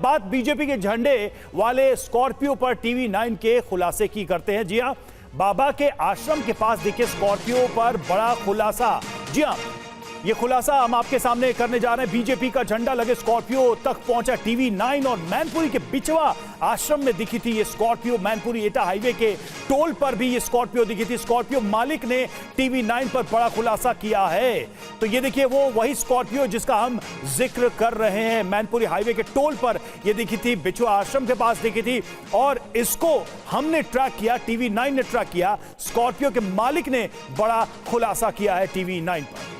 बात बीजेपी के झंडे वाले स्कॉर्पियो पर टीवी 9 के खुलासे की करते हैं। जी हां, बाबा के आश्रम के पास देखिए स्कॉर्पियो पर बड़ा खुलासा। जी हां, ये खुलासा हम आपके सामने करने जा रहे हैं। बीजेपी का झंडा लगे स्कॉर्पियो तक पहुंचा टीवी 9 और मैनपुरी के बिचवा आश्रम में दिखी थी ये स्कॉर्पियो। मैनपुरी एटा हाईवे के टोल पर भी ये स्कॉर्पियो दिखी थी। स्कॉर्पियो मालिक ने टीवी 9 पर बड़ा खुलासा किया है। तो ये देखिए वो वही स्कॉर्पियो जिसका हम जिक्र कर रहे हैं, मैनपुरी हाईवे के टोल पर ये दिखी थी, बिचवा आश्रम के पास दिखी थी और इसको हमने ट्रैक किया, टीवी 9 ने ट्रैक किया। स्कॉर्पियो के मालिक ने बड़ा खुलासा किया है टीवी 9 पर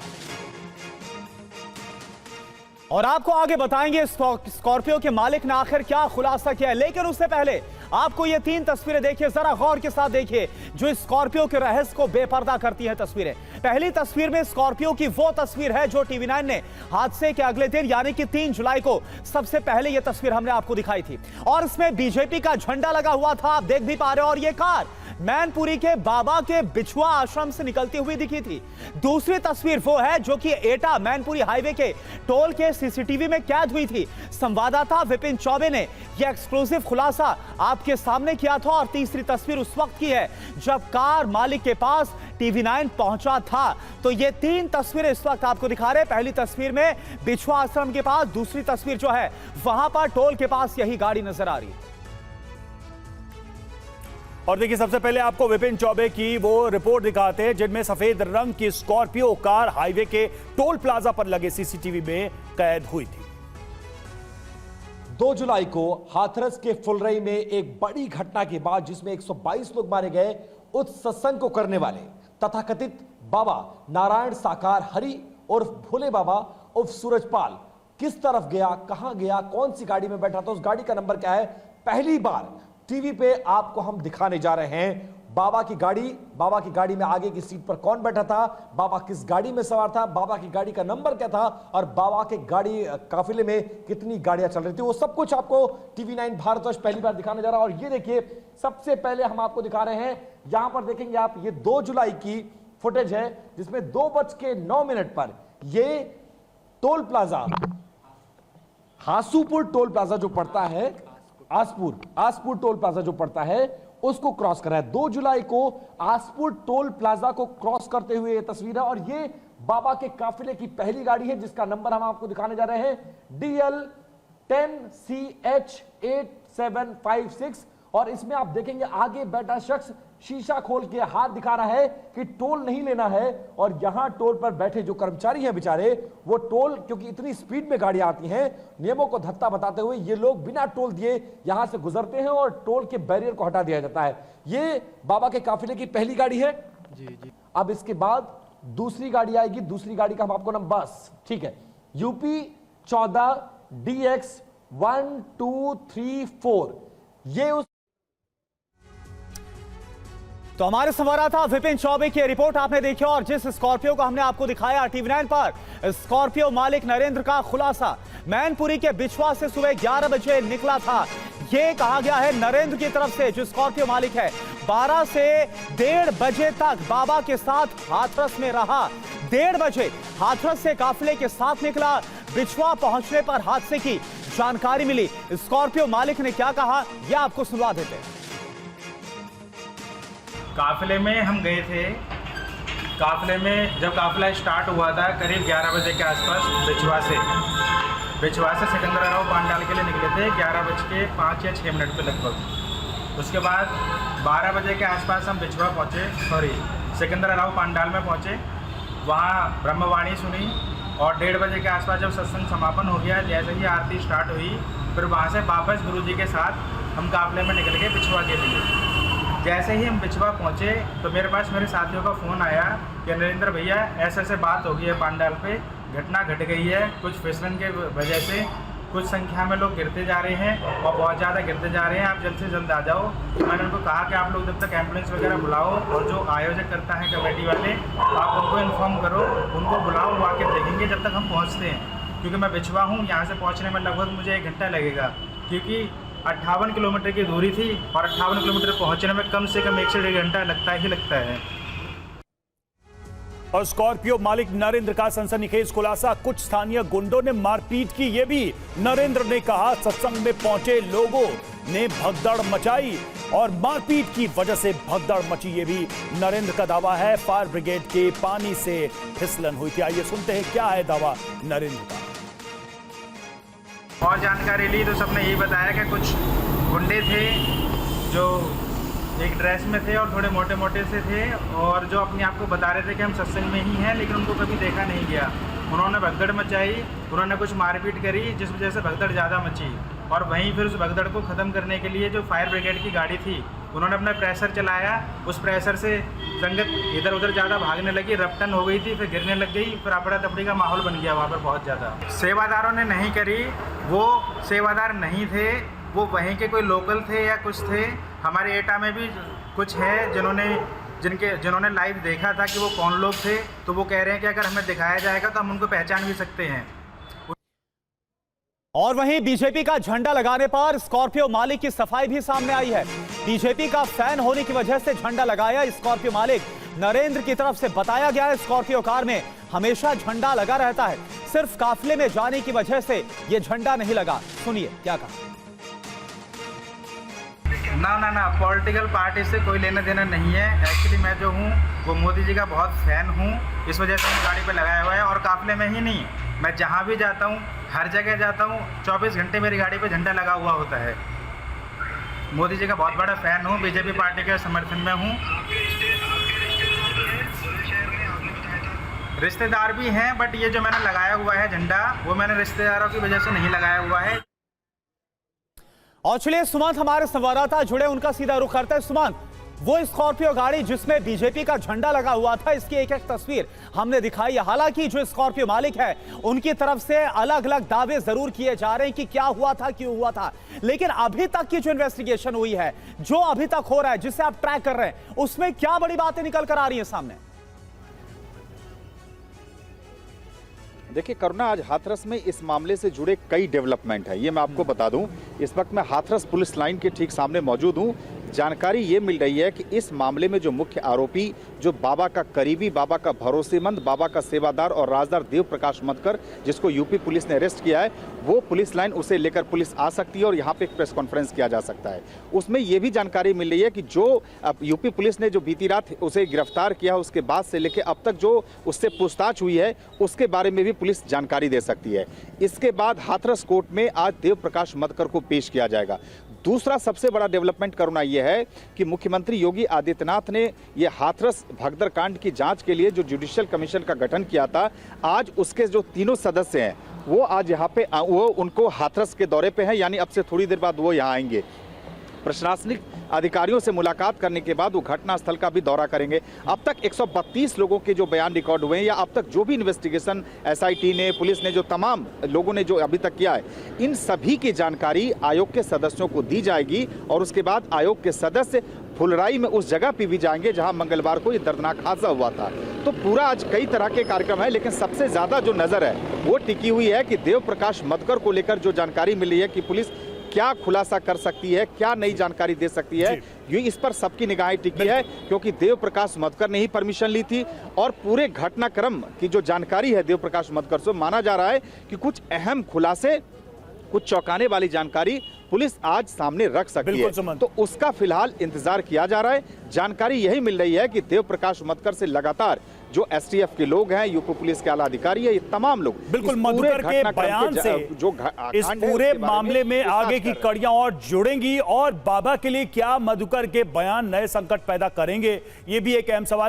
और आपको आगे बताएंगे स्कॉर्पियो के मालिक ने आखिर क्या खुलासा किया है। लेकिन उससे पहले आपको ये 3 तस्वीरें देखिए, जरा गौर के साथ देखिए, जो स्कॉर्पियो के रहस्य को बेपर्दा करती हैं तस्वीरें। पहली तस्वीर में स्कॉर्पियो की वो तस्वीर है जो टीवी 9 ने हादसे के अगले दिन यानी कि 3 जुलाई को सबसे पहले ये तस्वीर हमने आपको दिखाई थी और इसमें बीजेपी का झंडा लगा हुआ था, आप देख भी पा रहे हो। और ये कार मैनपुरी के बाबा के बिछुआ आश्रम से निकलती हुई दिखी थी। दूसरी तस्वीर वो है जो कि एटा मैनपुरी हाईवे के टोल के सीसीटीवी में कैद हुई थी। संवाददाता विपिन चौबे ने यह एक्सक्लूसिव खुलासा आपके सामने किया था। और तीसरी तस्वीर उस वक्त की है जब कार मालिक के पास टीवी 9 पहुंचा था। तो ये 3 तस्वीरें इस वक्त आपको दिखा रहे हैं। पहली तस्वीर में बिछुआ आश्रम के पास, दूसरी तस्वीर जो है वहां पर टोल के पास यही गाड़ी नजर आ रही है। और देखिए सबसे पहले आपको विपिन चौबे की वो रिपोर्ट दिखाते हैं जिनमें सफेद रंग की स्कॉर्पियो कार हाईवे के टोल प्लाजा पर लगे सीसीटीवी में कैद हुई थी। 2 जुलाई को हाथरस के फुलरई में एक बड़ी घटना के बाद जिसमें 122 लोग मारे गए, उस सत्संग को करने वाले तथाकथित बाबा नारायण साकार हरि उर्फ भोले बाबा उर्फ सूरजपाल किस तरफ गया, कहां गया, कौन सी गाड़ी में बैठा था, उस गाड़ी का नंबर क्या है, पहली बार टीवी पे आपको हम दिखाने जा रहे हैं। बाबा की गाड़ी में आगे की सीट पर कौन बैठा था, बाबा किस गाड़ी में सवार था, बाबा की गाड़ी का नंबर क्या था और बाबा के गाड़ी काफिले में कितनी गाड़ियां चल रही थी, वो सब कुछ आपको टीवी 9 भारतवर्ष पहली बार दिखाने जा रहा है। और ये देखिए सबसे पहले हम आपको दिखा रहे हैं, यहां पर देखेंगे आप, ये 2 जुलाई की फुटेज है जिसमें 2:09 पर ये टोल प्लाजा, हासूपुर टोल प्लाजा जो पड़ता है, आसपुर टोल प्लाजा जो पड़ता है उसको क्रॉस कर रहा है। 2 जुलाई को आसपुर टोल प्लाजा को क्रॉस करते हुए ये तस्वीर है और ये बाबा के काफिले की पहली गाड़ी है जिसका नंबर हम आपको दिखाने जा रहे हैं, DL 10CH8756। और इसमें आप देखेंगे आगे बैठा शख्स शीशा खोल के हाथ दिखा रहा है कि टोल नहीं लेना है। और यहां टोल पर बैठे जो कर्मचारी हैं बेचारे, वो टोल, क्योंकि इतनी स्पीड में गाड़ियां आती हैं, नियमों को धत्ता बताते हुए ये लोग बिना टोल दिए यहां से गुजरते हैं और टोल के बैरियर को हटा दिया जाता है। ये बाबा के काफिले की पहली गाड़ी है। जी। अब इसके बाद दूसरी गाड़ी आएगी, दूसरी गाड़ी का हम आपको नंबर, बस ठीक है, UP 14 DX 1234। ये उस तो हमारे संवाददाता विपिन चौबे की रिपोर्ट आपने देखी और जिस स्कॉर्पियो को हमने आपको दिखाया टीवी 9 पर, स्कॉर्पियो मालिक नरेंद्र का खुलासा मैनपुरी के बिछवा से सुबह 11 बजे निकला था। यह कहा गया है नरेंद्र की तरफ से, जो स्कॉर्पियो मालिक है, 12 से 1:30 बजे तक बाबा के साथ हाथरस में रहा। 1:30 बजे हाथरस से काफिले के साथ निकला। बिछवा पहुंचने पर हादसे की जानकारी मिली। स्कॉर्पियो मालिक ने क्या कहा यह आपको सुनवा देते हैं। काफिले में हम गए थे। काफिले में जब काफिला स्टार्ट हुआ था करीब 11 बजे के आसपास बिछवा से सिकंदराव पांडाल के लिए निकले थे 11:05 या 6 मिनट पे लगभग। उसके बाद 12 बजे के आसपास हम बिछवा पहुँचे, सिकंदराव पांडाल में पहुँचे। वहाँ ब्रह्मवाणी सुनी और 1:30 बजे के आसपास जब सत्संग समापन हो गया, जैसे ही आरती स्टार्ट हुई, फिर वहाँ से वापस गुरुजी के साथ हम काफिले में निकल गए बिछवा के लिए। जैसे ही हम बिछवा पहुँचे तो मेरे पास मेरे साथियों का फ़ोन आया कि नरेंद्र भैया ऐसे बात हो गई है, पांडाल पे घटना घट गई है, कुछ फिसलन के वजह से कुछ संख्या में लोग गिरते जा रहे हैं और बहुत ज़्यादा गिरते जा रहे हैं, आप जल्द से जल्द आ जाओ। तो मैंने उनको कहा कि आप लोग जब तक एम्बुलेंस वगैरह बुलाओ और जो आयोजक करता है कमेटी वाले, आप उनको इन्फॉर्म करो, उनको बुलाओ, वो आके देखेंगे जब तक हम पहुँचते हैं। क्योंकि मैं बिछवा हूँ, यहाँ से पहुँचने में लगभग मुझे 1 घंटा लगेगा, क्योंकि 58 किलोमीटर की दूरी थी और 58 किलोमीटर पहुँचने में कम से कम 1 से 1.5 घंटा लगता ही लगता है। और स्कॉर्पियो मालिक नरेंद्र का सनसनीखेज खुलासा, कुछ स्थानीय गुंडों ने मारपीट की, ये भी नरेंद्र ने कहा। सत्संग में पहुंचे लोगों ने भगदड़ मचाई और मारपीट की वजह से भगदड़ मची, ये भी नरेंद्र का दावा है। फायर ब्रिगेड के पानी से फिसलन हुई थी। आइए सुनते हैं क्या है दावा नरेंद्र का। और जानकारी ली तो सबने यही बताया कि कुछ गुंडे थे जो एक ड्रेस में थे और थोड़े मोटे मोटे से थे और जो अपने आप को बता रहे थे कि हम सत्संग में ही हैं, लेकिन उनको कभी देखा नहीं गया। उन्होंने भगदड़ मचाई, उन्होंने कुछ मारपीट करी, जिस वजह से भगदड़ ज़्यादा मची। और वहीं फिर उस भगदड़ को ख़त्म करने के लिए जो फायर ब्रिगेड की गाड़ी थी, उन्होंने अपना प्रेशर चलाया। उस प्रेशर से संगत इधर उधर ज़्यादा भागने लगी, रपटन हो गई थी, फिर गिरने लग गई, फिर अफड़ा तफड़ी का माहौल बन गया वहाँ पर बहुत ज़्यादा। सेवादारों ने नहीं करी, वो सेवादार नहीं थे, वो वहीं के कोई लोकल थे या कुछ थे। हमारे एटा में भी कुछ है जिन्होंने लाइव देखा था कि वो कौन लोग थे, तो वो कह रहे हैं कि अगर हमें दिखाया जाएगा तो हम उनको पहचान भी सकते हैं। और वहीं बीजेपी का झंडा लगाने पर स्कॉर्पियो मालिक की सफाई भी सामने आई है। बीजेपी का फैन होने की वजह से झंडा लगाया स्कॉर्पियो मालिक नरेंद्र की तरफ से बताया गया है। स्कॉर्पियो कार में हमेशा झंडा लगा रहता है, सिर्फ काफिले में जाने की वजह से यह झंडा नहीं लगा। सुनिए क्या कहा। ना पॉलिटिकल पार्टी से कोई लेना देना नहीं है। एक्चुअली मैं जो हूँ वो मोदी जी का बहुत फैन हूँ, इस वजह से मैं गाड़ी पे लगाया हुआ है। और काफिले में ही नहीं, मैं जहाँ भी जाता हूँ, हर जगह जाता हूँ, 24 घंटे मेरी गाड़ी पे झंडा लगा हुआ होता है। मोदी जी का बहुत बड़ा फैन हूँ, बीजेपी पार्टी के समर्थन में हूँ। रिश्तेदार भी हैं, बट ये जो मैंने लगाया हुआ है झंडा, वो मैंने रिश्तेदारों की वजह से नहीं लगाया हुआ है। और चलिए सुमंत हमारे संवाददाता जुड़े, उनका सीधा रुख करते हैं। सुमंत, वो स्कॉर्पियो गाड़ी जिसमें बीजेपी का झंडा लगा हुआ था, इसकी एक एक तस्वीर हमने दिखाई है। हालांकि जो स्कॉर्पियो मालिक है उनकी तरफ से अलग अलग दावे जरूर किए जा रहे हैं कि क्या हुआ था, क्यों हुआ था, लेकिन अभी तक की जो इन्वेस्टिगेशन हुई है, जो अभी तक हो रहा है, जिसे आप ट्रैक कर रहे हैं, उसमें क्या बड़ी बातें निकल कर आ रही है सामने? देखिए करुणा, आज हाथरस में इस मामले से जुड़े कई डेवलपमेंट है, ये मैं आपको बता दूं। इस वक्त मैं हाथरस पुलिस लाइन के ठीक सामने मौजूद हूं। जानकारी ये मिल रही है कि इस मामले में जो मुख्य आरोपी, जो बाबा का करीबी, बाबा का भरोसेमंद, बाबा का सेवादार और राजदार देव प्रकाश मधकर, जिसको यूपी पुलिस ने अरेस्ट किया है, वो पुलिस लाइन उसे लेकर पुलिस आ सकती है और यहाँ पे एक प्रेस कॉन्फ्रेंस किया जा सकता है। उसमें ये भी जानकारी मिल रही है कि जो यूपी पुलिस ने जो बीती रात उसे गिरफ्तार किया, उसके बाद से लेकर अब तक जो उससे पूछताछ हुई है, उसके बारे में भी पुलिस जानकारी दे सकती है। इसके बाद हाथरस कोर्ट में आज देव प्रकाश मधकर को पेश किया जाएगा। दूसरा सबसे बड़ा डेवलपमेंट करुणा यह है कि मुख्यमंत्री योगी आदित्यनाथ ने यह हाथरस भगदड़ कांड की जांच के लिए जो जुडिशियल कमीशन का गठन किया था, आज उसके जो तीनों सदस्य हैं वो आज यहाँ पे उनको हाथरस के दौरे पे हैं, यानी अब से थोड़ी देर बाद वो यहाँ आएंगे। प्रशासनिक अधिकारियों से मुलाकात करने के बाद वो घटनास्थल का भी दौरा करेंगे। अब तक 132 लोगों के जो बयान रिकॉर्ड हुए हैं, या अब तक जो भी इन्वेस्टिगेशन एसआईटी ने, पुलिस ने, जो तमाम लोगों ने जो अभी तक किया है, इन सभी की जानकारी आयोग के सदस्यों को दी जाएगी। और उसके बाद आयोग के सदस्य फुलराई में उस जगह पे भी जाएंगे जहां मंगलवार को ये दर्दनाक हादसा हुआ था। तो पूरा आज कई तरह के कार्यक्रम है, लेकिन सबसे ज्यादा जो नजर है वो टिकी हुई है कि देव प्रकाश मधकर को लेकर जो जानकारी मिली है कि पुलिस क्या खुलासा कर सकती है, क्या नई जानकारी दे सकती है, ये इस पर सबकी निगाहें टिकी है। क्योंकि देव प्रकाश मधकर ने ही परमिशन ली थी और पूरे घटनाक्रम की जो जानकारी है देव प्रकाश मधकर से, माना जा रहा है कि कुछ अहम खुलासे, कुछ चौंकाने वाली जानकारी पुलिस आज सामने रख सकती है। तो उसका फिलहाल इंतजार किया जा रहा है। जानकारी यही मिल रही है कि देव प्रकाश मधकर से लगातार जो एसटीएफ के लोग हैं, यूपी पुलिस के आला अधिकारी है, ये तमाम लोग बिल्कुल मधुकर के बयान से जो इस पूरे मामले में आगे की कड़ियां और जुड़ेंगी और बाबा के लिए क्या मधुकर के बयान नए संकट पैदा करेंगे, ये भी एक अहम सवाल है।